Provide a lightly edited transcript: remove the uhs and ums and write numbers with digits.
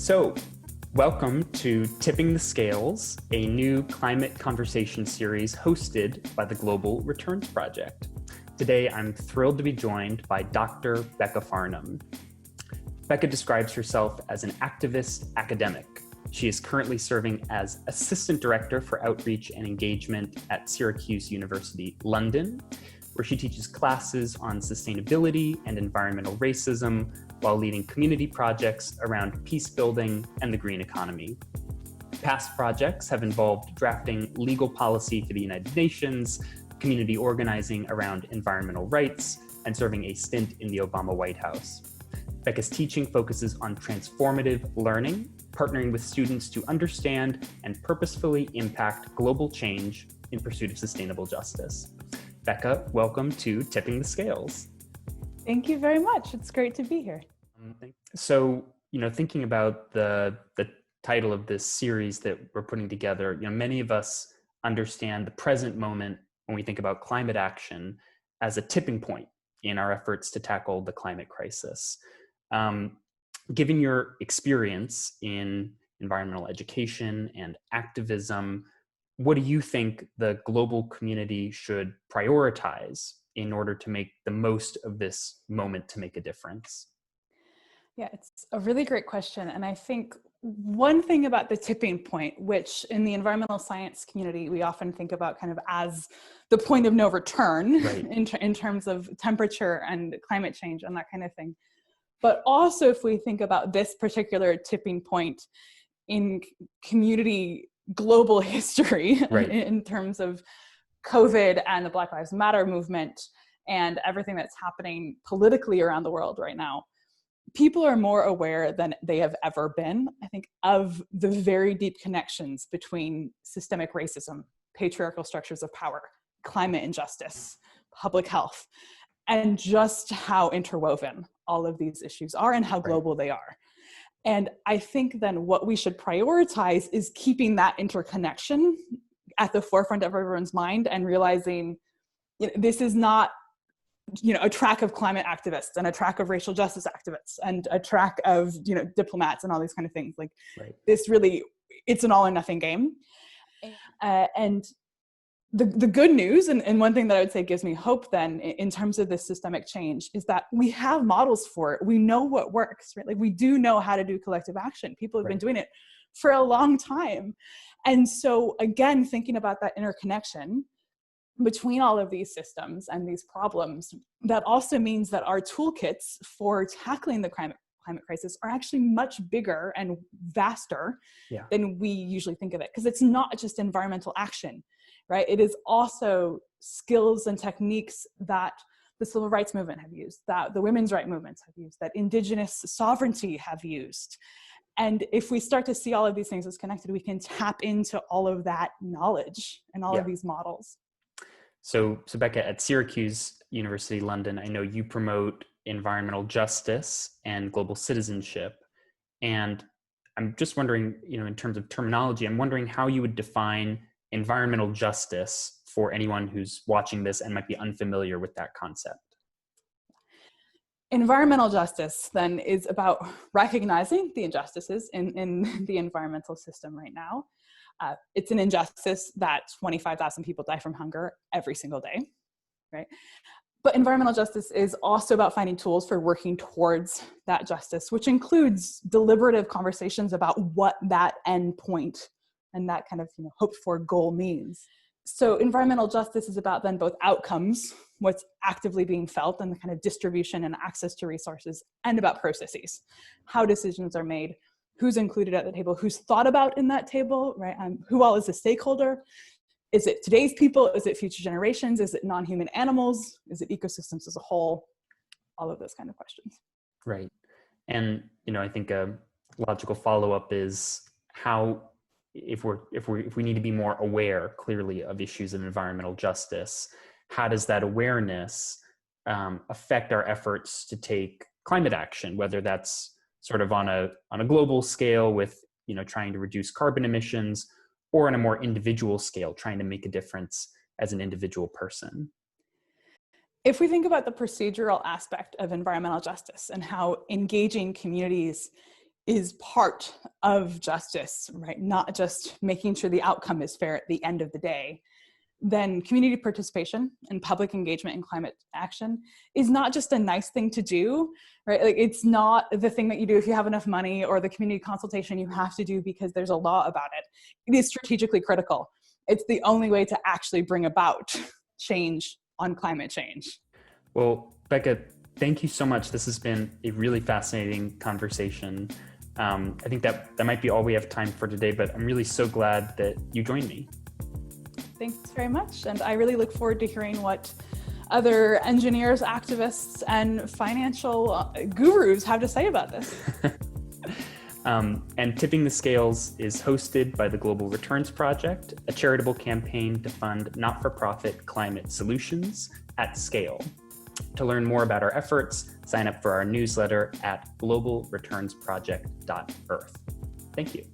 So, welcome to Tipping the Scales, a new climate conversation series hosted by the Global Returns Project. Today, I'm thrilled to be joined by Dr. Becca Farnum. Becca describes herself as an activist academic. She is currently serving as Assistant Director for Outreach and Engagement at Syracuse University London, where she teaches classes on sustainability and environmental racism while leading community projects around peacebuilding and the green economy. Past projects have involved drafting legal policy for the United Nations, community organizing around environmental rights, and serving a stint in the Obama White House. Becca's teaching focuses on transformative learning, partnering with students to understand and purposefully impact global change in pursuit of sustainable justice. Becca, welcome to Tipping the Scales. Thank you very much. It's great to be here. So, thinking about the title of this series that we're putting together, many of us understand the present moment when we think about climate action as a tipping point in our efforts to tackle the climate crisis. Given your experience in environmental education and activism, what do you think the global community should prioritize in order to make the most of this moment to make a difference? Yeah, it's a really great question. And I think one thing about the tipping point, which in the environmental science community, we often think about kind of as the point of no return, right, in terms of temperature and climate change and that kind of thing. But also if we think about this particular tipping point in community global history, right, in terms of COVID and the Black Lives Matter movement and everything that's happening politically around the world right now, people are more aware than they have ever been, I think, of the very deep connections between systemic racism, patriarchal structures of power, climate injustice, public health, and just how interwoven all of these issues are and how global they are. And I think then what we should prioritize is keeping that interconnection at the forefront of everyone's mind and realizing this is not a track of climate activists and a track of racial justice activists and a track of diplomats and all these kind of things. Like, right, this really, it's an all or nothing game. And the good news, and one thing that I would say gives me hope then in terms of this systemic change, is that we have models for it. We know what works, right? Like, we do know how to do collective action. People have been doing it for a long time. And so again, thinking about that interconnection between all of these systems and these problems, that also means that our toolkits for tackling the climate crisis are actually much bigger and vaster than we usually think of it. Because it's not just environmental action, right? It is also skills and techniques that the civil rights movement have used, that the women's rights movements have used, that indigenous sovereignty have used. And if we start to see all of these things as connected, we can tap into all of that knowledge and all of these models. So Becca, at Syracuse University London, I know you promote environmental justice and global citizenship. And I'm just wondering, in terms of terminology, I'm wondering how you would define environmental justice for anyone who's watching this and might be unfamiliar with that concept. Environmental justice then is about recognizing the injustices in the environmental system right now. It's an injustice that 25,000 people die from hunger every single day, right? But environmental justice is also about finding tools for working towards that justice, which includes deliberative conversations about what that end point and that kind of hoped for goal means. So environmental justice is about then both outcomes, what's actively being felt, and the kind of distribution and access to resources, and about processes, how decisions are made, who's included at the table, who's thought about in that table, right? Who all is a stakeholder? Is it today's people? Is it future generations? Is it non-human animals? Is it ecosystems as a whole? All of those kind of questions. Right. And, I think a logical follow-up is how, if we need to be more aware clearly of issues of environmental justice, how does that awareness affect our efforts to take climate action, whether that's sort of on a global scale with, trying to reduce carbon emissions, or on a more individual scale, trying to make a difference as an individual person? If we think about the procedural aspect of environmental justice and how engaging communities is part of justice, right? Not just making sure the outcome is fair at the end of the day, then community participation and public engagement in climate action is not just a nice thing to do, right? Like, it's not the thing that you do if you have enough money, or the community consultation you have to do because there's a law about it. It is strategically critical. It's the only way to actually bring about change on climate change. Well, Becca, thank you so much. This has been a really fascinating conversation. I think that might be all we have time for today, but I'm really so glad that you joined me. Thanks very much. And I really look forward to hearing what other engineers, activists, and financial gurus have to say about this. And Tipping the Scales is hosted by the Global Returns Project, a charitable campaign to fund not-for-profit climate solutions at scale. To learn more about our efforts, sign up for our newsletter at globalreturnsproject.earth. Thank you.